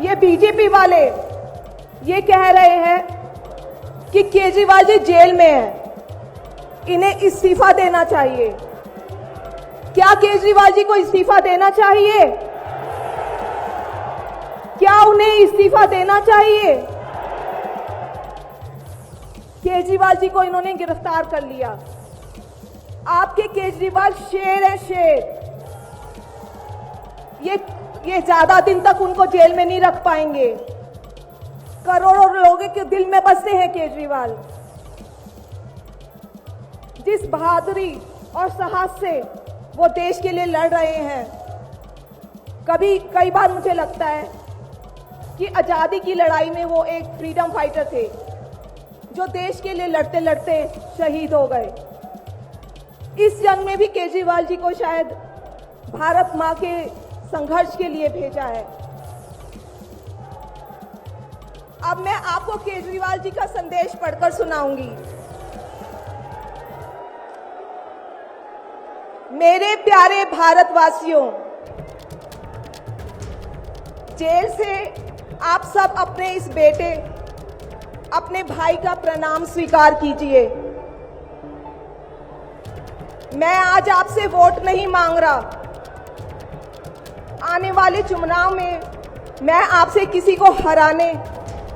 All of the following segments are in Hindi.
ये बीजेपी वाले ये कह रहे हैं कि केजरीवाल जी जेल में हैं, इन्हें इस्तीफा देना चाहिए। क्या केजरीवाल जी को इस्तीफा देना चाहिए? क्या उन्हें इस्तीफा देना चाहिए? केजरीवाल जी को इन्होंने गिरफ्तार कर लिया। आपके केजरीवाल शेर है, शेर। ये ज्यादा दिन तक उनको जेल में नहीं रख पाएंगे। करोड़ों लोगों के दिल में बसते हैं केजरीवाल। जिस बहादुरी और साहस से वो देश के लिए लड़ रहे हैं, कई बार मुझे लगता है कि आजादी की लड़ाई में वो एक फ्रीडम फाइटर थे जो देश के लिए लड़ते लड़ते शहीद हो गए। इस जंग में भी केजरीवाल जी को शायद भारत मां के संघर्ष के लिए भेजा है। अब मैं आपको केजरीवाल जी का संदेश पढ़कर सुनाऊंगी। मेरे प्यारे भारतवासियों, जेल से आप सब अपने इस बेटे, अपने भाई का प्रणाम स्वीकार कीजिए। मैं आज आपसे वोट नहीं मांग रहा। आने वाले चुनाव में मैं आपसे किसी को हराने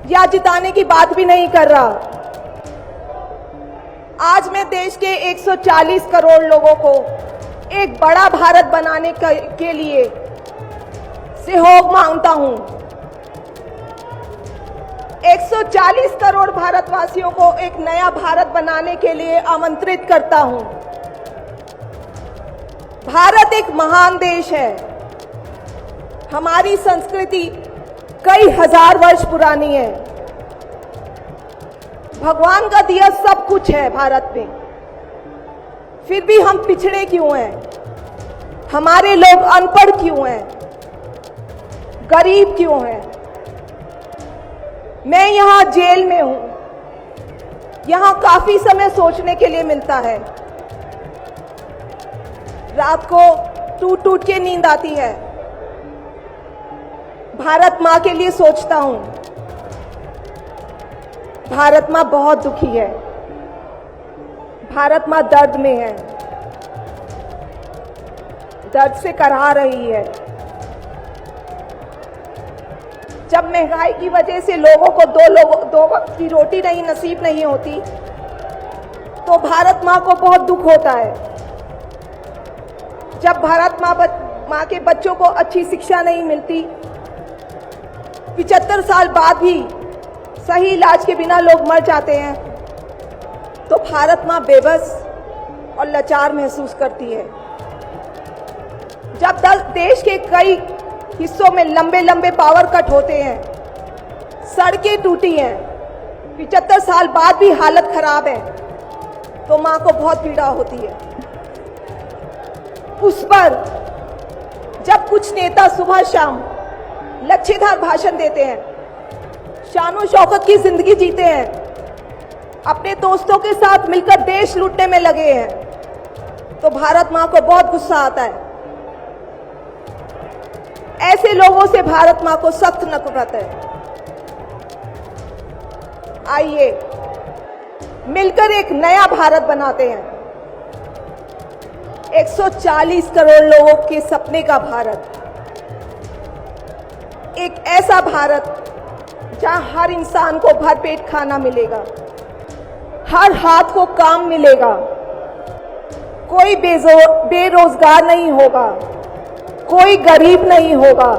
या जिताने की बात भी नहीं कर रहा। आज मैं देश के 140 करोड़ लोगों को एक बड़ा भारत बनाने के लिए सहयोग मांगता हूं। 140 करोड़ भारतवासियों को एक नया भारत बनाने के लिए आमंत्रित करता हूं। भारत एक महान देश है। हमारी संस्कृति कई हजार वर्ष पुरानी है। भगवान का दिया सब कुछ है भारत में, फिर भी हम पिछड़े क्यों हैं? हमारे लोग अनपढ़ क्यों हैं? गरीब क्यों हैं? मैं यहां जेल में हूं। यहां काफी समय सोचने के लिए मिलता है। रात को टूट टूट के नींद आती है। भारत मां के लिए सोचता हूं। भारत मां बहुत दुखी है। भारत मां दर्द में है, दर्द से कराह रही है। जब महंगाई की वजह से लोगों को दो वक्त की रोटी नसीब नहीं होती, तो भारत मां को बहुत दुख होता है। जब भारत मां के बच्चों को अच्छी शिक्षा नहीं मिलती, 75 साल बाद भी सही इलाज के बिना लोग मर जाते हैं, तो भारत मां बेबस और लाचार महसूस करती है। जब देश के कई हिस्सों में लंबे लंबे पावर कट होते हैं, सड़कें टूटी हैं, 75 साल बाद भी हालत खराब है, तो मां को बहुत पीड़ा होती है। उस पर जब कुछ नेता सुबह शाम लच्छेदार भाषण देते हैं, शानो शौकत की जिंदगी जीते हैं, अपने दोस्तों के साथ मिलकर देश लूटने में लगे हैं, तो भारत मां को बहुत गुस्सा आता है। ऐसे लोगों से भारत मां को सख्त नफरत है। आइए मिलकर एक नया भारत बनाते हैं। 140 करोड़ लोगों के सपने का भारत, एक ऐसा भारत जहां हर इंसान को भरपेट खाना मिलेगा, हर हाथ को काम मिलेगा, कोई बेरोजगार नहीं होगा, कोई गरीब नहीं होगा,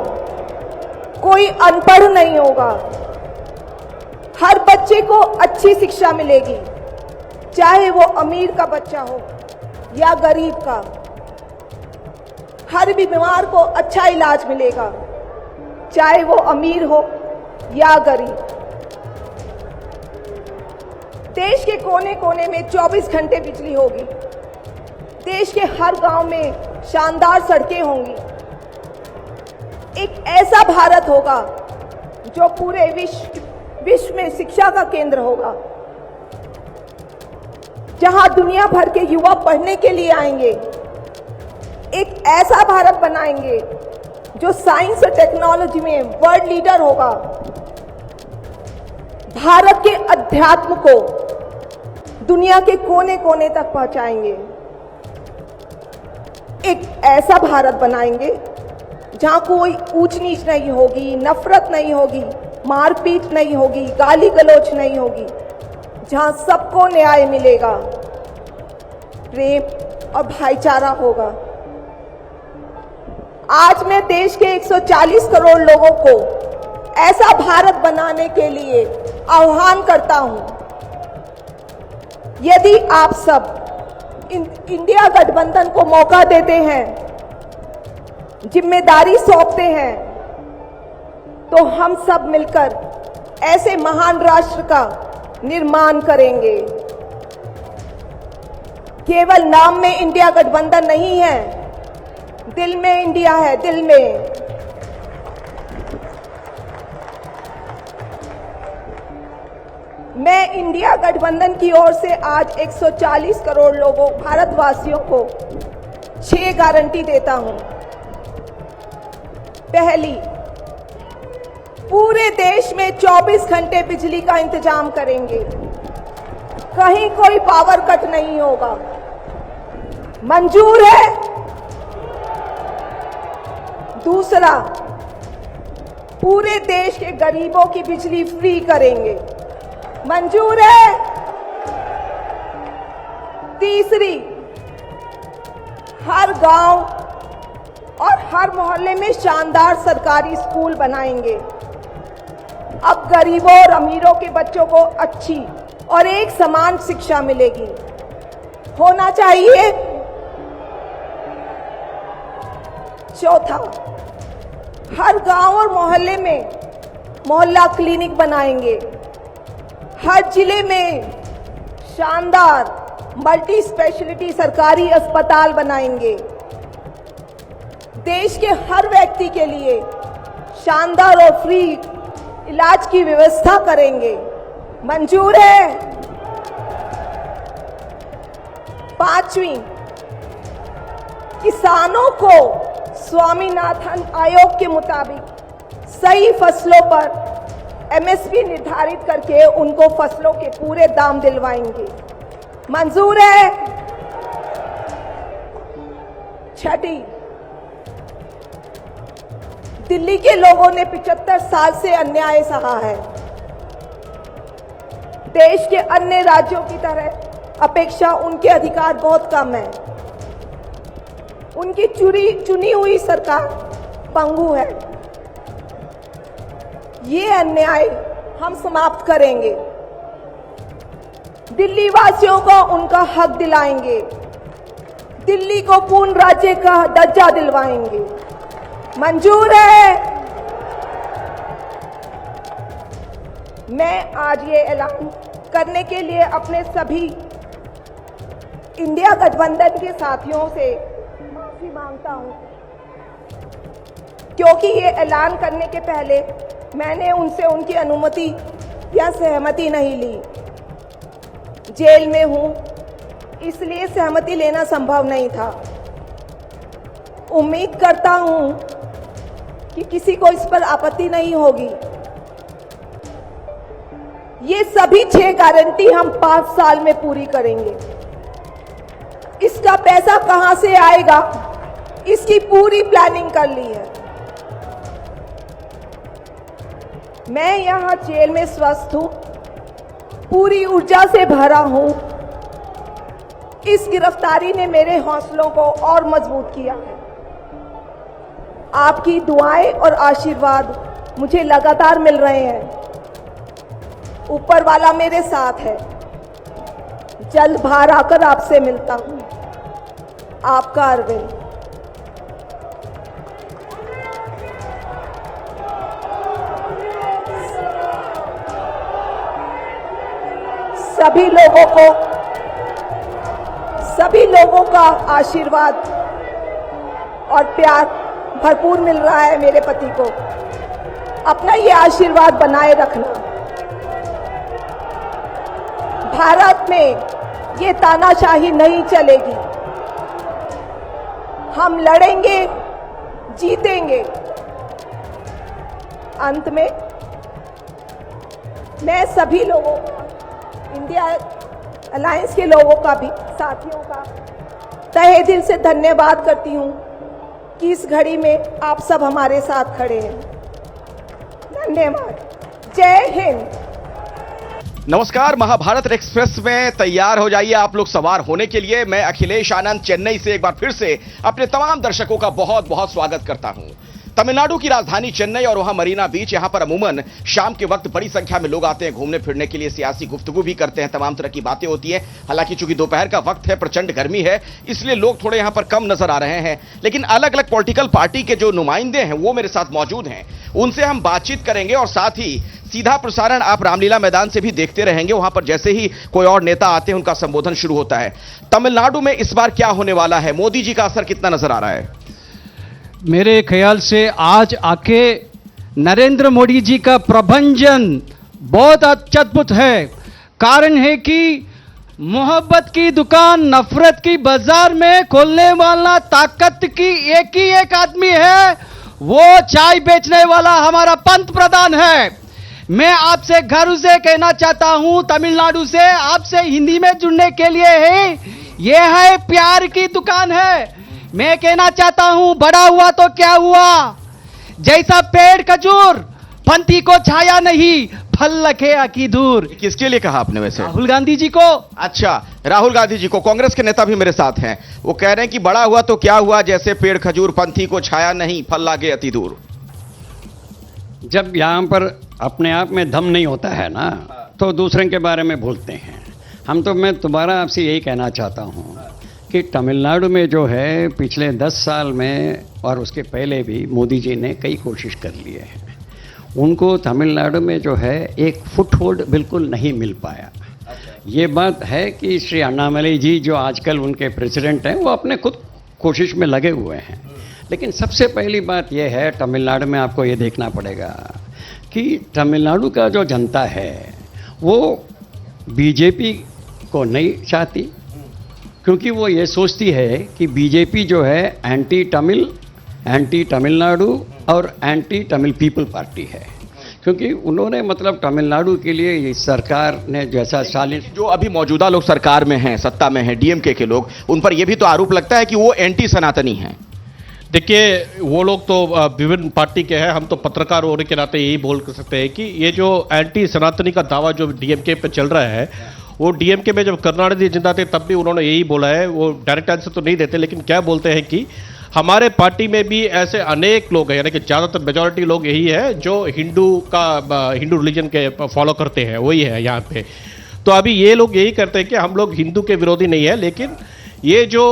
कोई अनपढ़ नहीं होगा, हर बच्चे को अच्छी शिक्षा मिलेगी, चाहे वो अमीर का बच्चा हो या गरीब का। हर बीमार को अच्छा इलाज मिलेगा, चाहे वो अमीर हो या गरीब। देश के कोने कोने में 24 घंटे बिजली होगी। देश के हर गांव में शानदार सड़कें होंगी। एक ऐसा भारत होगा जो पूरे विश्व में शिक्षा का केंद्र होगा, जहां दुनिया भर के युवा पढ़ने के लिए आएंगे। एक ऐसा भारत बनाएंगे जो साइंस और टेक्नोलॉजी में वर्ल्ड लीडर होगा, भारत के अध्यात्म को दुनिया के कोने कोने तक पहुंचाएंगे। एक ऐसा भारत बनाएंगे जहां कोई ऊंच नीच नहीं होगी, नफरत नहीं होगी, मारपीट नहीं होगी, गाली गलौज नहीं होगी, जहां सबको न्याय मिलेगा, प्रेम और भाईचारा होगा। आज मैं देश के 140 करोड़ लोगों को ऐसा भारत बनाने के लिए आह्वान करता हूं। यदि आप सब इंडिया गठबंधन को मौका देते हैं, जिम्मेदारी सौंपते हैं, तो हम सब मिलकर ऐसे महान राष्ट्र का निर्माण करेंगे। केवल नाम में इंडिया गठबंधन नहीं है, दिल में इंडिया है, दिल में। मैं इंडिया गठबंधन की ओर से आज 140 करोड़ लोगों भारतवासियों को 6 गारंटी देता हूं। पहली, पूरे देश में 24 घंटे बिजली का इंतजाम करेंगे, कहीं कोई पावर कट नहीं होगा। मंजूर है? दूसरा, पूरे देश के गरीबों की बिजली फ्री करेंगे, मंजूर है? तीसरी, हर गांव और हर मोहल्ले में शानदार सरकारी स्कूल बनाएंगे। अब गरीबों और अमीरों के बच्चों को अच्छी और एक समान शिक्षा मिलेगी, होना चाहिए। चौथा, हर गांव और मोहल्ले में मोहल्ला क्लिनिक बनाएंगे, हर जिले में शानदार मल्टी स्पेशलिटी सरकारी अस्पताल बनाएंगे, देश के हर व्यक्ति के लिए शानदार और फ्री इलाज की व्यवस्था करेंगे, मंजूर है? पांचवी, किसानों को स्वामीनाथन आयोग के मुताबिक सही फसलों पर एमएसपी निर्धारित करके उनको फसलों के पूरे दाम दिलवाएंगे, मंजूर है? छठी, दिल्ली के लोगों ने 75 साल से अन्याय सहा है। देश के अन्य राज्यों की तरह अपेक्षा उनके अधिकार बहुत कम है। उनकी चुनी हुई सरकार पंगु है। ये अन्याय हम समाप्त करेंगे, दिल्ली वासियों को उनका हक दिलाएंगे, दिल्ली को पूर्ण राज्य का दर्जा दिलवाएंगे, मंजूर है? मैं आज ये ऐलान करने के लिए अपने सभी इंडिया गठबंधन के साथियों से माफी मांगता हूं, क्योंकि ये ऐलान करने के पहले मैंने उनसे उनकी अनुमति या सहमति नहीं ली। जेल में हूं, इसलिए सहमति लेना संभव नहीं था। उम्मीद करता हूं कि किसी को इस पर आपत्ति नहीं होगी। ये सभी 6 गारंटी हम 5 साल में पूरी करेंगे। इसका पैसा कहां से आएगा, इसकी पूरी प्लानिंग कर ली है। मैं यहां जेल में स्वस्थ हूं, पूरी ऊर्जा से भरा हूं। इस गिरफ्तारी ने मेरे हौसलों को और मजबूत किया है। आपकी दुआएं और आशीर्वाद मुझे लगातार मिल रहे हैं। ऊपर वाला मेरे साथ है। जल्द बाहर आकर आपसे मिलता हूं। आपका अरविंद। सभी लोगों का आशीर्वाद और प्यार भरपूर मिल रहा है मेरे पति को। अपना ये आशीर्वाद बनाए रखना। भारत में ये तानाशाही नहीं चलेगी। हम लड़ेंगे, जीतेंगे। अंत में मैं सभी लोगों का, इंडिया अलायंस के लोगों का भी, साथियों का तहे दिल से धन्यवाद करती हूं कि इस घड़ी में आप सब हमारे साथ खड़े हैं। धन्यवाद। जय हिंद। नमस्कार, महाभारत एक्सप्रेस में तैयार हो जाइए आप लोग सवार होने के लिए। मैं अखिलेश आनंद चेन्नई से एक बार फिर से अपने तमाम दर्शकों का बहुत बहुत स्वागत करता हूं। तमिलनाडु की राजधानी चेन्नई और वहां मरीना बीच, यहां पर अमूमन शाम के वक्त बड़ी संख्या में लोग आते हैं घूमने फिरने के लिए, सियासी गुफ्तगू भी करते हैं, तमाम तरह की बातें होती हैं। हालांकि चूंकि दोपहर का वक्त है, प्रचंड गर्मी है, इसलिए लोग थोड़े यहां पर कम नजर आ रहे हैं। लेकिन अलग अलग पॉलिटिकल पार्टी के जो नुमाइंदे हैं वो मेरे साथ मौजूद हैं, उनसे हम बातचीत करेंगे और साथ ही सीधा प्रसारण आप रामलीला मैदान से भी देखते रहेंगे। वहां पर जैसे ही कोई और नेता आते हैं उनका संबोधन शुरू होता है। तमिलनाडु में इस बार क्या होने वाला है, मोदी जी का असर कितना नजर आ रहा है? मेरे ख्याल से आज आके नरेंद्र मोदी जी का प्रबंधन बहुत अद्भुत है। कारण है कि मोहब्बत की दुकान नफरत की बाजार में खोलने वाला ताकत की एक ही एक आदमी है, वो चाय बेचने वाला हमारा पंत प्रधान है। मैं आपसे घर से कहना चाहता हूं, तमिलनाडु से आपसे हिंदी में जुड़ने के लिए है, यह है प्यार की दुकान है। मैं कहना चाहता हूं, बड़ा हुआ तो क्या हुआ, जैसा पेड़ खजूर पंथी को छाया नहीं, फल लखे आकी दूर। किसके लिए कहा आपने वैसे? राहुल गांधी जी को। अच्छा, राहुल गांधी जी को। कांग्रेस के नेता भी मेरे साथ हैं, वो कह रहे हैं कि बड़ा हुआ तो क्या हुआ, जैसे पेड़ खजूर पंथी को छाया नहीं, फल लागे अति दूर। जब यहां पर अपने आप में दम नहीं होता है ना, तो दूसरे के बारे में भूलते हैं हम। तो मैं दोबारा आपसे यही कहना चाहता हूं कि तमिलनाडु में जो है पिछले 10 साल में और उसके पहले भी मोदी जी ने कई कोशिश कर लिए हैं। उनको तमिलनाडु में जो है एक फुटहोल्ड बिल्कुल नहीं मिल पाया। ये बात है कि श्री अन्नामलई जी जो आजकल उनके प्रेसिडेंट हैं, वो अपने खुद कोशिश में लगे हुए हैं। लेकिन सबसे पहली बात यह है, तमिलनाडु में आपको ये देखना पड़ेगा कि तमिलनाडु का जो जनता है वो बीजेपी को नहीं चाहती, क्योंकि वो ये सोचती है कि बीजेपी जो है एंटी तमिल, एंटी तमिलनाडु और एंटी तमिल पीपल पार्टी है। क्योंकि उन्होंने मतलब तमिलनाडु के लिए इस सरकार ने जैसा जो अभी मौजूदा लोग सरकार में हैं, सत्ता में हैं, डीएमके के लोग, उन पर यह भी तो आरोप लगता है कि वो एंटी सनातनी हैं। देखिए, वो लोग तो विभिन्न पार्टी के हैं, हम तो पत्रकार होने के नाते यही बोल सकते हैं कि ये जो एंटी सनातनी का दावा जो डीएमके पे चल रहा है, वो डीएमके में जब करुणानिधि जिंदा थे तब भी उन्होंने यही बोला है। वो डायरेक्ट आंसर तो नहीं देते, लेकिन क्या बोलते हैं कि हमारे पार्टी में भी ऐसे अनेक लोग हैं, यानी कि ज़्यादातर मेजॉरिटी लोग यही है जो हिंदू रिलीजन के फॉलो करते हैं, वही है यहाँ पे। तो अभी ये लोग यही करते हैं कि हम लोग हिंदू के विरोधी नहीं है, लेकिन ये जो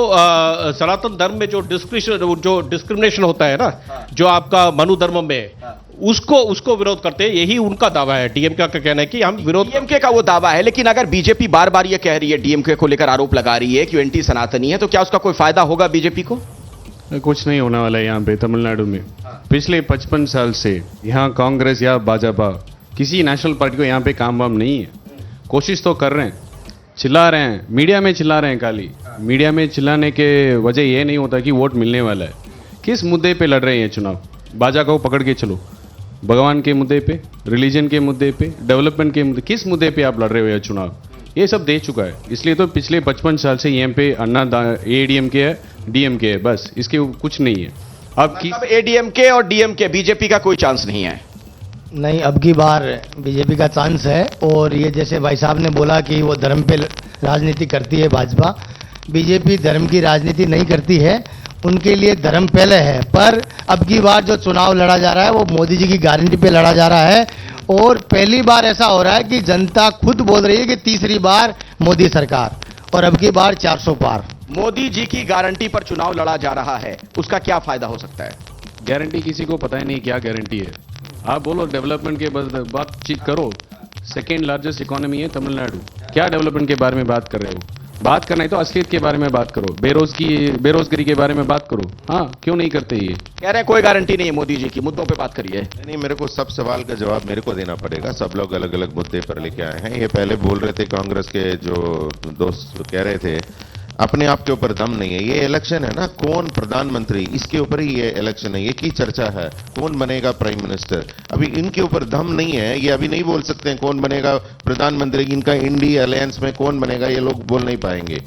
सनातन धर्म में जो डिस्क्रिमिनेशन होता है ना, जो आपका मनु धर्म में, उसको विरोध करते हैं। यही उनका दावा है, डीएमके का कहना है कि हम विरोध। डीएमके का वो दावा है, लेकिन अगर बीजेपी बार बार ये कह रही है, डीएमके को लेकर आरोप लगा रही है कि एंटी सनातनी है, तो क्या उसका कोई फायदा होगा बीजेपी को? कुछ नहीं होने वाला है यहाँ पे तमिलनाडु में। पिछले 55 साल से यहाँ कांग्रेस या भाजपा किसी नेशनल पार्टी को यहाँ पे काम वाम नहीं है। कोशिश तो कर रहे हैं, चिल्ला रहे हैं, मीडिया में चिल्ला रहे हैं खाली। मीडिया में चिल्लाने के वजह ये नहीं होता कि वोट मिलने वाला है। किस मुद्दे पे लड़ रहे हैं चुनाव? भाजपा को पकड़ के चलो, भगवान के मुद्दे पे, रिलीजन के मुद्दे पे, डेवलपमेंट के मुद्दे, किस मुद्दे पे आप लड़ रहे हो यह चुनाव? ये सब दे चुका है। इसलिए तो पिछले 55 साल से यहाँ पे एडीएमके है, डीएमके है, बस इसके कुछ नहीं है। अब एडीएमके और डीएमके, बीजेपी का कोई चांस नहीं है? नहीं, अब की बार बीजेपी का चांस है। और ये जैसे भाई साहब ने बोला कि वो धर्म पे राजनीति करती है भाजपा, बीजेपी धर्म की राजनीति नहीं करती है, उनके लिए धर्म पहले है। पर अब की बार जो चुनाव लड़ा जा रहा है वो मोदी जी की गारंटी पे लड़ा जा रहा है। और पहली बार ऐसा हो रहा है कि जनता खुद बोल रही है कि तीसरी बार मोदी सरकार, और अब की बार 400 पार। मोदी जी की गारंटी पर चुनाव लड़ा जा रहा है, उसका क्या फायदा हो सकता है? गारंटी किसी को पता ही नहीं क्या गारंटी है। आप बोलो डेवलपमेंट के बातचीत करो। सेकेंड लार्जेस्ट इकोनॉमी है तमिलनाडु, क्या डेवलपमेंट के बारे में बात कर रहे हो? बात करना है तो असलियत के बारे में बात करो, बेरोजगारी के बारे में बात करो। हाँ, क्यों नहीं करते? ये कह रहे हैं कोई गारंटी नहीं है मोदी जी की, मुद्दों पे बात करिए। नहीं, मेरे को सब सवाल का जवाब मेरे को देना पड़ेगा। सब लोग अलग अलग मुद्दे पर लेके आए हैं। ये पहले बोल रहे थे, कांग्रेस के जो दोस्त कह रहे थे अपने आप के ऊपर दम नहीं है। ये इलेक्शन है ना, कौन प्रधानमंत्री, इसके ऊपर ही ये इलेक्शन है, ये की चर्चा है, कौन बनेगा प्राइम मिनिस्टर। अभी इनके ऊपर दम नहीं है, ये अभी नहीं बोल सकते हैं कौन बनेगा प्रधानमंत्री, इनका इंडिया अलायंस में कौन बनेगा, ये लोग बोल नहीं पाएंगे।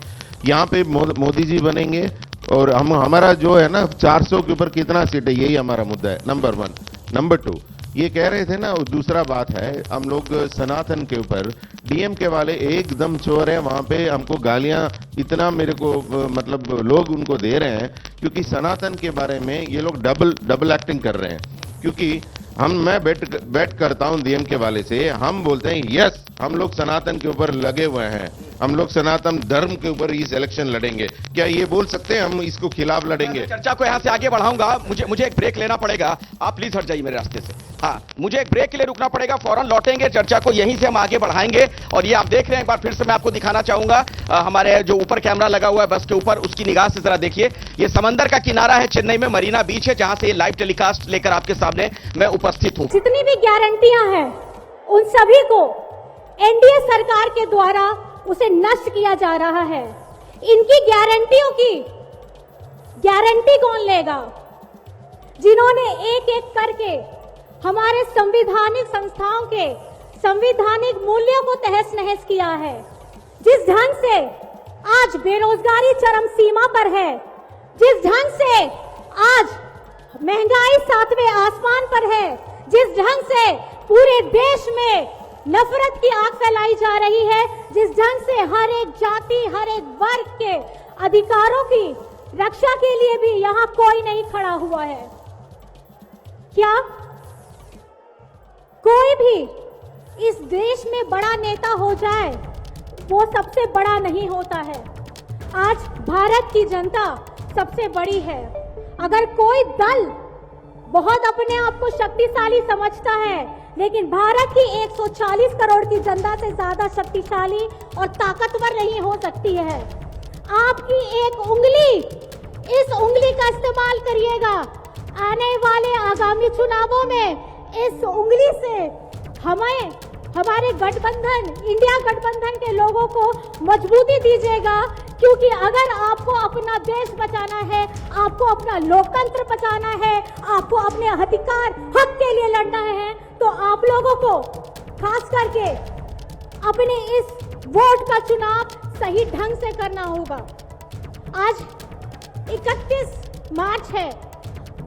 यहाँ पे मोदी जी बनेंगे और हमारा जो है ना 400 के ऊपर कितना सीट है, यही हमारा मुद्दा है, नंबर 1। नंबर 2, ये कह रहे थे ना, दूसरा बात है, हम लोग सनातन के ऊपर डीएमके वाले एकदम चोर हैं, वहां पे हमको गालियां इतना मेरे को मतलब लोग उनको दे रहे हैं, क्योंकि सनातन के बारे में ये लोग डबल एक्टिंग कर रहे हैं। क्योंकि मैं बैट करता हूं डीएमके वाले से, हम बोलते हैं यस हम लोग सनातन के ऊपर लगे हुए हैं, हम लोग सनातन धर्म के ऊपर इस इलेक्शन लड़ेंगे। क्या ये बोल सकते हैं हम इसको खिलाफ लड़ेंगे? चर्चा को यहां से आगे बढ़ाऊंगा, मुझे एक ब्रेक लेना पड़ेगा, आप प्लीज हट जाइए मेरे रास्ते से। हाँ, मुझे एक ब्रेक के लिए रुकना पड़ेगा, फौरन लौटेंगे, चर्चा को यहीं से हम आगे बढ़ाएंगे। और ये आप देख रहे हैं, एक बार फिर से मैं आपको दिखाना चाहूंगा, हमारे जो ऊपर कैमरा लगा हुआ है बस के ऊपर, उसकी निगाह से जरा देखिए, ये समंदर का किनारा है, चेन्नई में मरीना बीच है, जहां से ये लाइव टेलीकास्ट लेकर आपके सामने मैं उपस्थित हूं। जितनी भी गारंटियां हैं उन सभी को एनडीए सरकार के द्वारा उसे नष्ट किया जा रहा है। इनकी गारंटियों की गारंटी कौन लेगा? जिन्होंने एक एक करके हमारे संवैधानिक संस्थाओं के संवैधानिक मूल्यों को तहस नहस किया है। जिस ढंग से आज बेरोजगारी चरम सीमा पर है, जिस ढंग से आज महंगाई 7वें आसमान पर है, जिस ढंग से पूरे देश में नफरत की आग फैलाई जा रही है, जिस ढंग से हर एक जाति हर एक वर्ग के अधिकारों की रक्षा के लिए भी यहां कोई नहीं खड़ा हुआ है। क्या कोई भी इस देश में बड़ा नेता हो जाए वो सबसे बड़ा नहीं होता है। आज भारत की जनता सबसे बड़ी है। अगर कोई दल बहुत अपने आप को शक्तिशाली समझता है, लेकिन भारत की 140 करोड़ की जनता से ज्यादा शक्तिशाली और ताकतवर नहीं हो सकती है। आपकी एक उंगली, इस उंगली का इस्तेमाल करिएगा। आने वाले आगामी चुनावों में इस उंगली से हमारे गठबंधन, इंडिया गठबंधन के लोगों को मजबूती दीजिएगा, क्योंकि अगर आपको अपना देश बचाना है, आपको अपना लोकतंत्र बचाना है, आपको अपने अधिकार हक के लिए लड़ना है, तो आप लोगों को खास करके अपने इस वोट का चुनाव सही ढंग से करना होगा। आज 31 मार्च है।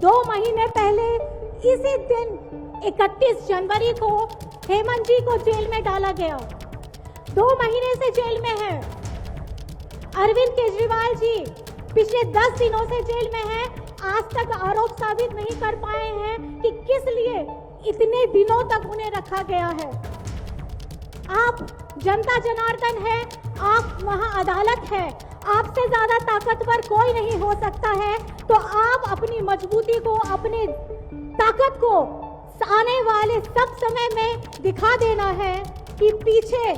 2 महीने पहले इसी दिन 31 जनवरी को हेमंत जी को जेल में डाला गया। 2 महीने से जेल में है। अरविंद केजरीवाल जी पिछले 10 दिनों से जेल में हैं। आज तक आरोप साबित नहीं कर पाए हैं कि किस लिए इतने दिनों तक उन्हें रखा गया है। आप जनता जनार्दन है, आप वहां अदालत है, आपसे ज्यादा ताकतवर कोई नहीं हो सकता है। तो आप अपनी मजबूती को, अपने ताकत को आने वाले सब समय में दिखा देना है कि पीछे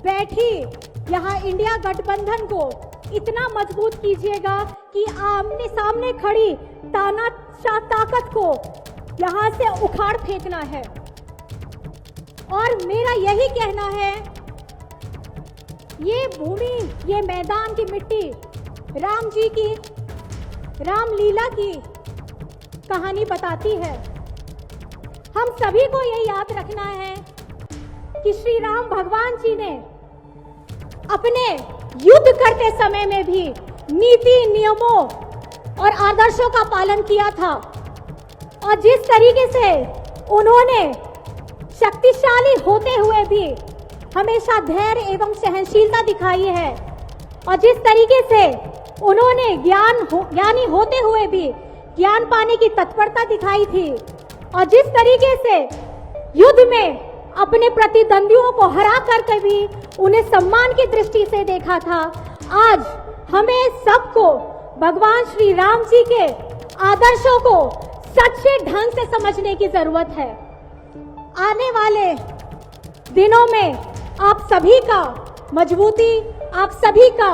बैठी यहाँ इंडिया गठबंधन को इतना मजबूत कीजिएगा कि आमने सामने खड़ी तानाशाह ताकत को यहाँ से उखाड़ फेंकना है। और मेरा यही कहना है, ये भूमि, ये मैदान की मिट्टी राम जी की रामलीला की कहानी बताती है। हम सभी को ये याद रखना है कि श्री राम भगवान जी ने अपने युद्ध करते समय में भी नीति, नियमों और आदर्शों का पालन किया था। और जिस तरीके से उन्होंने शक्तिशाली होते हुए भी हमेशा धैर्य एवं सहनशीलता दिखाई है, और जिस तरीके से उन्होंने ज्ञानी होते हुए भी ज्ञान पाने की तत्परता दिखाई थी, और जिस तरीके से युद्ध में अपने प्रतिद्वंदियों को हरा करके भी उन्हें सम्मान की दृष्टि से देखा था, आज हमें सबको भगवान श्री राम जी के आदर्शों को सच्चे ढंग से समझने की जरूरत है। आने वाले दिनों में आप सभी का मजबूती, आप सभी का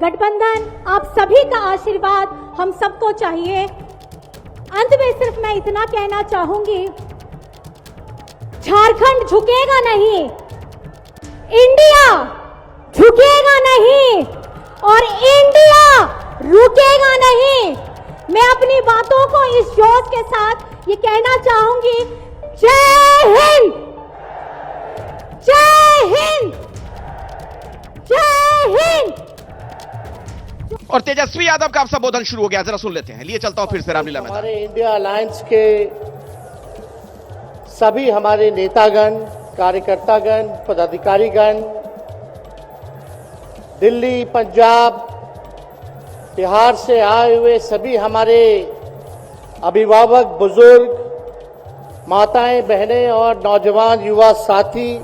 गठबंधन, आप सभी का आशीर्वाद हम सबको चाहिए। अंत में सिर्फ मैं इतना कहना चाहूंगी, झारखंड झुकेगा नहीं, इंडिया झुकेगा नहीं, और इंडिया रुकेगा नहीं। मैं अपनी बातों को इस जोश के साथ ये कहना चाहूंगी, जय हिंद, जय हिंद, जय हिंद। और तेजस्वी यादव का अब संबोधन शुरू हो गया, जरा सुन लेते हैं। लिए चलता हूं फिर से रामलीला मैदान। हमारे इंडिया अलायंस के सभी हमारे नेतागण, कार्यकर्तागण, पदाधिकारीगण, दिल्ली, पंजाब, बिहार से आए हुए सभी हमारे अभिभावक, बुजुर्ग, माताएं, बहनें और नौजवान युवा साथी,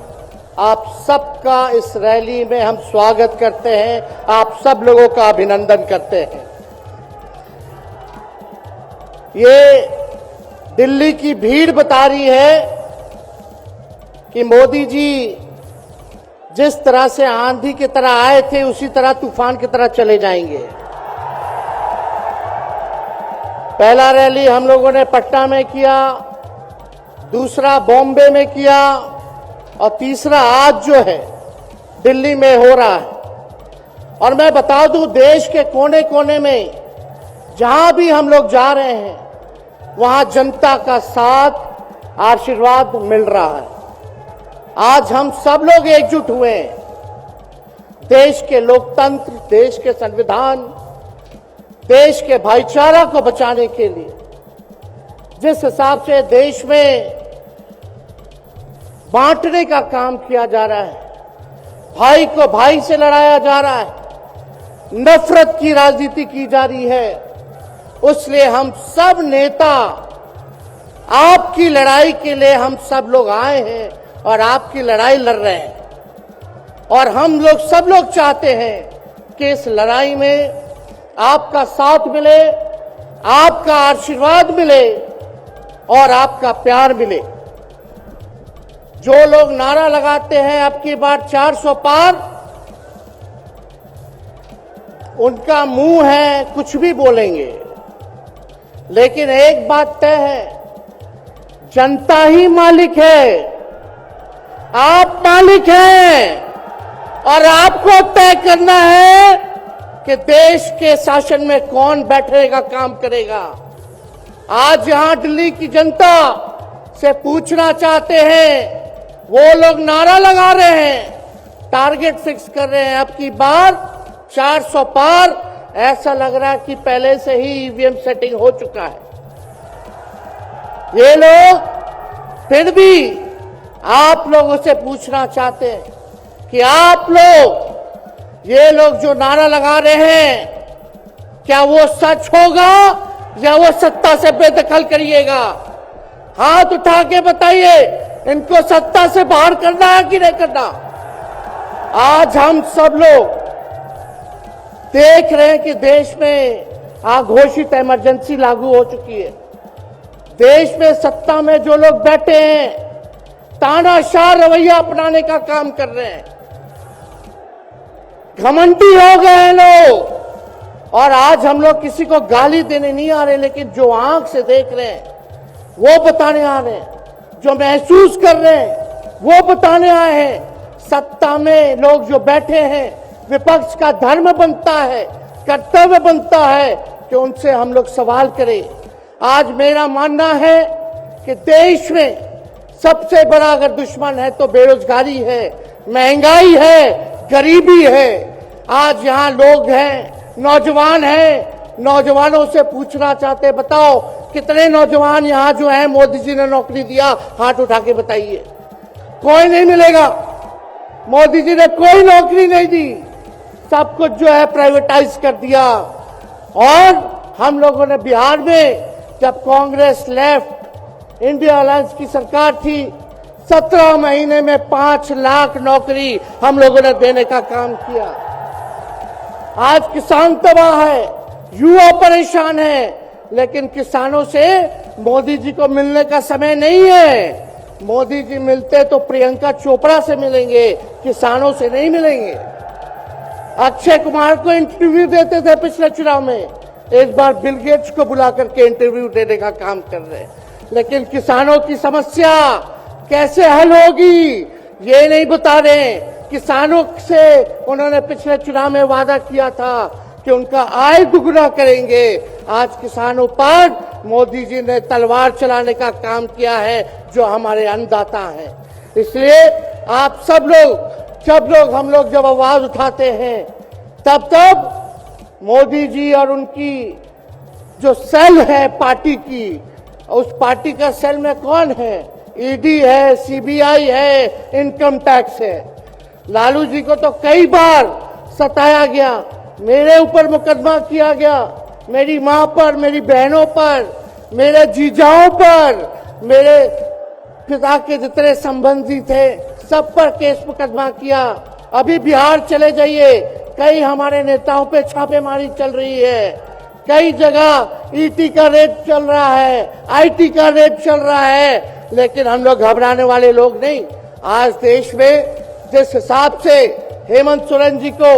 आप सबका इस रैली में हम स्वागत करते हैं। आप सब लोगों का अभिनंदन करते हैं। ये दिल्ली की भीड़ बता रही है कि मोदी जी जिस तरह से आंधी की तरह आए थे उसी तरह तूफान की तरह चले जाएंगे। पहला रैली हम लोगों ने पटना में किया, दूसरा बॉम्बे में किया और तीसरा आज जो है दिल्ली में हो रहा है। और मैं बता दूं, देश के कोने कोने में जहां भी हम लोग जा रहे हैं वहां जनता का साथ, आशीर्वाद मिल रहा है। आज हम सब लोग एकजुट हुए हैं देश के लोकतंत्र, देश के संविधान, देश के भाईचारा को बचाने के लिए। जिस हिसाब से देश में बांटने का काम किया जा रहा है, भाई को भाई से लड़ाया जा रहा है, नफरत की राजनीति की जा रही है, उसलिए हम सब नेता आपकी लड़ाई के लिए हम सब लोग आए हैं और आपकी लड़ाई लड़ रहे हैं। और हम लोग सब लोग चाहते हैं कि इस लड़ाई में आपका साथ मिले, आपका आशीर्वाद मिले और आपका प्यार मिले। जो लोग नारा लगाते हैं अब की बार 400 पार, उनका मुंह है कुछ भी बोलेंगे, लेकिन एक बात तय है, जनता ही मालिक है, आप मालिक हैं और आपको तय करना है कि देश के शासन में कौन बैठने का काम करेगा। आज यहां दिल्ली की जनता से पूछना चाहते हैं, वो लोग नारा लगा रहे हैं, टारगेट फिक्स कर रहे हैं, अब की बार 400 पार। ऐसा लग रहा है कि पहले से ही ईवीएम सेटिंग हो चुका है। ये लोग फिर भी आप लोगों से पूछना चाहते हैं कि आप लोग, ये लोग जो नारा लगा रहे हैं, क्या वो सच होगा या वो सत्ता से बेदखल करिएगा? हाथ उठा के बताइए, इनको सत्ता से बाहर करना है कि नहीं करना? आज हम सब लोग देख रहे हैं कि देश में अघोषित इमरजेंसी लागू हो चुकी है। देश में सत्ता में जो लोग बैठे हैं तानाशाह रवैया अपनाने का काम कर रहे हैं, घमंडी हो गए हैं लोग। और आज हम लोग किसी को गाली देने नहीं आ रहे, लेकिन जो आंख से देख रहे हैं वो बताने आ रहे हैं, जो महसूस कर रहे हैं वो बताने आए हैं। सत्ता में लोग जो बैठे हैं, विपक्ष का धर्म बनता है, कर्तव्य बनता है कि उनसे हम लोग सवाल करें। आज मेरा मानना है कि देश में सबसे बड़ा अगर दुश्मन है तो बेरोजगारी है, महंगाई है, गरीबी है। आज यहाँ लोग हैं, नौजवान हैं, नौजवानों से पूछना चाहते, बताओ कितने नौजवान यहाँ जो हैं मोदी जी ने नौकरी दिया? हाथ उठा के बताइए। कोई नहीं मिलेगा। मोदी जी ने कोई नौकरी नहीं दी, सब कुछ जो है प्राइवेटाइज कर दिया। और हम लोगों ने बिहार में जब कांग्रेस लेफ्ट इंडिया अलायंस की सरकार थी, 17 महीने में 5 लाख नौकरी हम लोगों ने देने का काम किया। आज किसान तबाह है, युवा परेशान है, लेकिन किसानों से मोदी जी को मिलने का समय नहीं है। मोदी जी मिलते तो प्रियंका चोपड़ा से मिलेंगे, किसानों से नहीं मिलेंगे। अक्षय कुमार को इंटरव्यू देते थे पिछले चुनाव में, इस बार बिल गेट्स को बुला करके इंटरव्यू देने का काम कर रहे हैं। लेकिन किसानों की समस्या कैसे हल होगी ये नहीं बता रहे। किसानों से उन्होंने पिछले चुनाव में वादा किया था कि उनका आय दुगना करेंगे। आज किसानों पर मोदी जी ने तलवार चलाने का काम किया है, जो हमारे अन्नदाता हैं। इसलिए आप सब लोग हम लोग जब आवाज उठाते हैं, तब मोदी जी और उनकी जो सेल है पार्टी की, उस पार्टी का सेल में कौन है? ईडी है, सीबीआई है, इनकम टैक्स है। लालू जी को तो कई बार सताया गया, मेरे ऊपर मुकदमा किया गया, मेरी मां पर, मेरी बहनों पर, मेरे जीजाओं पर, मेरे पिता के जितने संबंधी थे सब पर केस मुकदमा किया। अभी बिहार चले जाइए, कई हमारे नेताओं पे छापेमारी चल रही है, कई जगह ईटी का रेप चल रहा है, आईटी का रेप चल रहा है, लेकिन हम लोग घबराने वाले लोग नहीं। आज देश में जिस हिसाब से हेमंत सोरेन जी को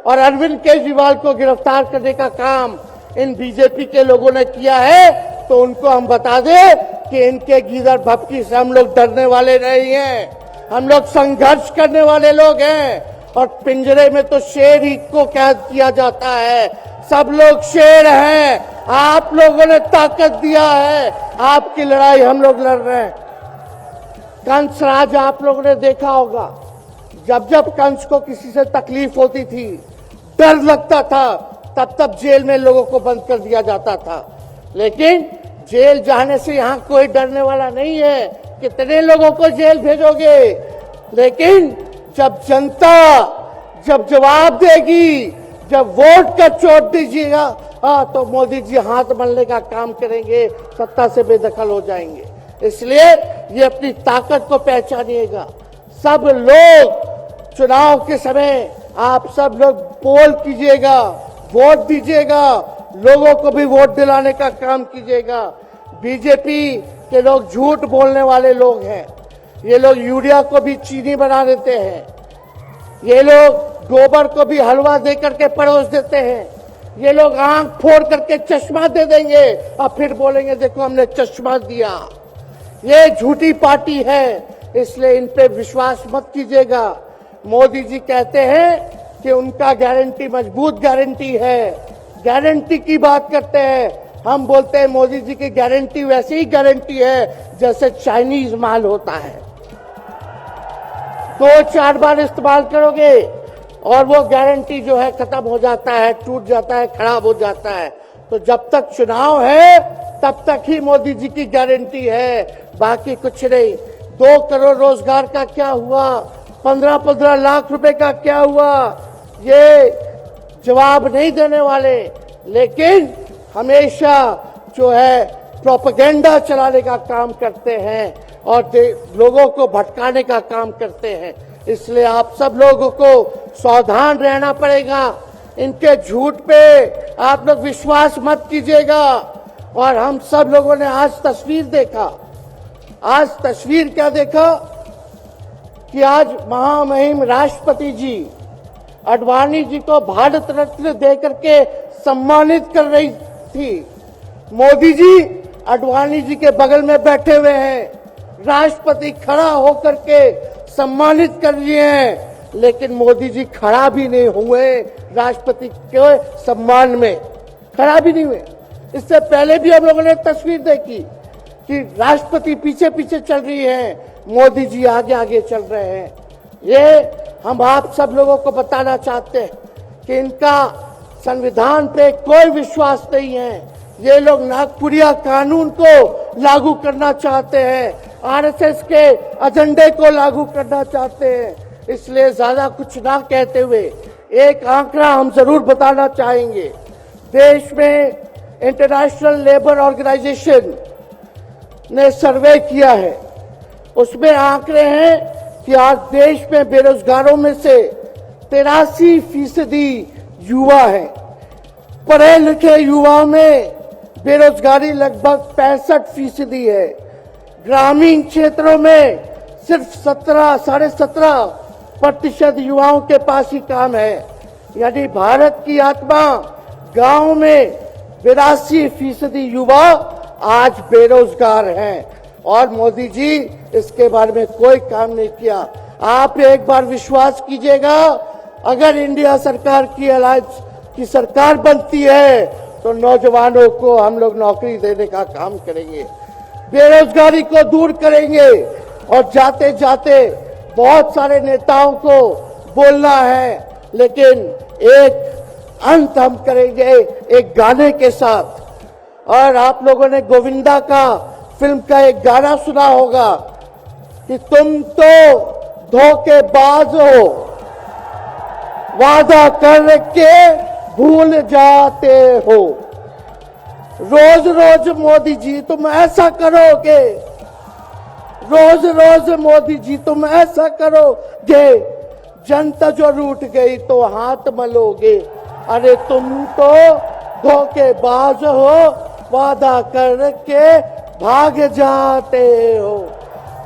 और अरविंद केजरीवाल को गिरफ्तार करने का काम इन बीजेपी के लोगों ने किया है, तो उनको हम बता दें कि इनके गीदड़ भपकी से हम लोग डरने वाले नहीं हैं। हम लोग संघर्ष करने वाले लोग हैं, और पिंजरे में तो शेर ही को कैद किया जाता है। सब लोग शेर हैं, आप लोगों ने ताकत दिया है, आपकी लड़ाई हम लोग लड़ रहे हैं। कंस राज आप लोगों ने देखा होगा, जब जब कंस को किसी से तकलीफ होती थी, डर लगता था, तब जेल में लोगों को बंद कर दिया जाता था। लेकिन जेल जाने से यहाँ कोई डरने वाला नहीं है। कितने लोगों को जेल भेजोगे? लेकिन जब जनता जब जवाब देगी, जब वोट का चोट दीजिएगा, तो मोदी जी हाथ मलने का काम करेंगे, सत्ता से बेदखल हो जाएंगे। इसलिए ये अपनी ताकत को पहचानिएगा। सब लोग चुनाव के समय आप सब लोग पोल कीजिएगा, वोट दीजिएगा, लोगों को भी वोट दिलाने का काम कीजिएगा। बीजेपी के लोग झूठ बोलने वाले लोग हैं। ये लोग यूरिया को भी चीनी बना देते हैं, ये लोग गोबर को भी हलवा दे करके परोस देते हैं, ये लोग आंख फोड़ करके चश्मा दे देंगे और फिर बोलेंगे देखो हमने चश्मा दिया। ये झूठी पार्टी है, इसलिए इन पे विश्वास मत कीजिएगा। मोदी जी कहते हैं कि उनका गारंटी मजबूत गारंटी है, गारंटी की बात करते हैं। हम बोलते हैं मोदी जी की गारंटी वैसी ही गारंटी है जैसे चाइनीज माल होता है, 2-4 बार इस्तेमाल करोगे और वो गारंटी जो है खत्म हो जाता है, टूट जाता है, खराब हो जाता है। तो जब तक चुनाव है तब तक ही मोदी जी की गारंटी है, बाकी कुछ नहीं। 2 करोड़ रोजगार का क्या हुआ, 15-15 लाख रुपए का क्या हुआ, ये जवाब नहीं देने वाले, लेकिन हमेशा जो है प्रोपेगेंडा चलाने का काम करते हैं और लोगों को भटकाने का काम करते हैं। इसलिए आप सब लोगों को सावधान रहना पड़ेगा। इनके झूठ पे आप लोग विश्वास मत कीजिएगा। और हम सब लोगों ने आज तस्वीर देखा, आज तस्वीर क्या देखा कि आज महामहिम राष्ट्रपति जी आडवाणी जी को भारत रत्न देकर के सम्मानित कर रही थी। मोदी जी आडवाणी जी के बगल में बैठे हुए हैं, राष्ट्रपति खड़ा होकर के सम्मानित कर रहे हैं, लेकिन मोदी जी खड़ा भी नहीं हुए राष्ट्रपति के सम्मान में, खड़ा भी नहीं हुए। इससे पहले भी हम लोगों ने तस्वीर देखी कि राष्ट्रपति पीछे पीछे चल रही है, मोदी जी आगे आगे चल रहे हैं। ये हम आप सब लोगों को बताना चाहते हैं कि इनका संविधान पे कोई विश्वास नहीं है। ये लोग नागपुरिया कानून को लागू करना चाहते हैं, आरएसएस के एजेंडे को लागू करना चाहते हैं। इसलिए ज्यादा कुछ ना कहते हुए एक आंकड़ा हम जरूर बताना चाहेंगे। देश में इंटरनेशनल लेबर ऑर्गेनाइजेशन ने सर्वे किया है, उसमें आंकड़े हैं कि आज देश में बेरोजगारों में से 83% युवा है। पढ़े लिखे युवाओं में बेरोजगारी लगभग 65% है। ग्रामीण क्षेत्रों में सिर्फ 17.5% युवाओं के पास ही काम है। यानी भारत की आत्मा गांव में 82% युवा आज बेरोजगार हैं और मोदी जी इसके बारे में कोई काम नहीं किया। आप एक बार विश्वास कीजिएगा, अगर इंडिया सरकार की अलायंस की सरकार बनती है तो नौजवानों को हम लोग नौकरी देने का काम करेंगे, बेरोजगारी को दूर करेंगे। और जाते जाते बहुत सारे नेताओं को बोलना है, लेकिन एक अंत हम करेंगे एक गाने के साथ। और आप लोगों ने गोविंदा का फिल्म का एक गाना सुना होगा कि तुम तो धोखेबाज हो, वादा करके भूल जाते हो। रोज रोज मोदी जी तुम ऐसा करोगे, रोज रोज मोदी जी तुम ऐसा करोगे, जनता जो रूठ गई तो हाथ मलोगे। अरे तुम तो धोखेबाज हो, वादा करके भाग जाते हो।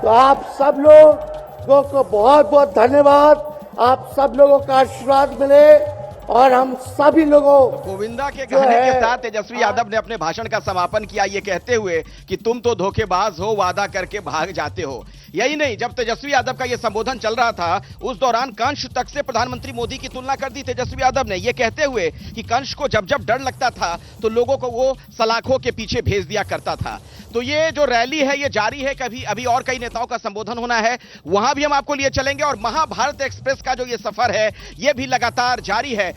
तो आप सब लोगों को बहुत बहुत धन्यवाद, आप सब लोगों का आशीर्वाद मिले और हम सभी लोगों गोविंदा के गाने के साथ तेजस्वी यादव ने अपने भाषण का समापन किया ये कहते हुए कि तुम तो धोखेबाज हो, वादा करके भाग जाते हो। यही नहीं, जब तेजस्वी यादव का यह संबोधन चल रहा था उस दौरान कंस तक से प्रधानमंत्री मोदी की तुलना कर दी तेजस्वी यादव ने, यह कहते हुए कि कंस को जब जब डर लगता था तो लोगों को वो सलाखों के पीछे भेज दिया करता था। तो ये जो रैली है ये जारी है, कभी अभी और कई नेताओं का संबोधन होना है, वहां भी हम आपको लिए चलेंगे। और महाभारत एक्सप्रेस का जो ये सफर है ये भी लगातार जारी है।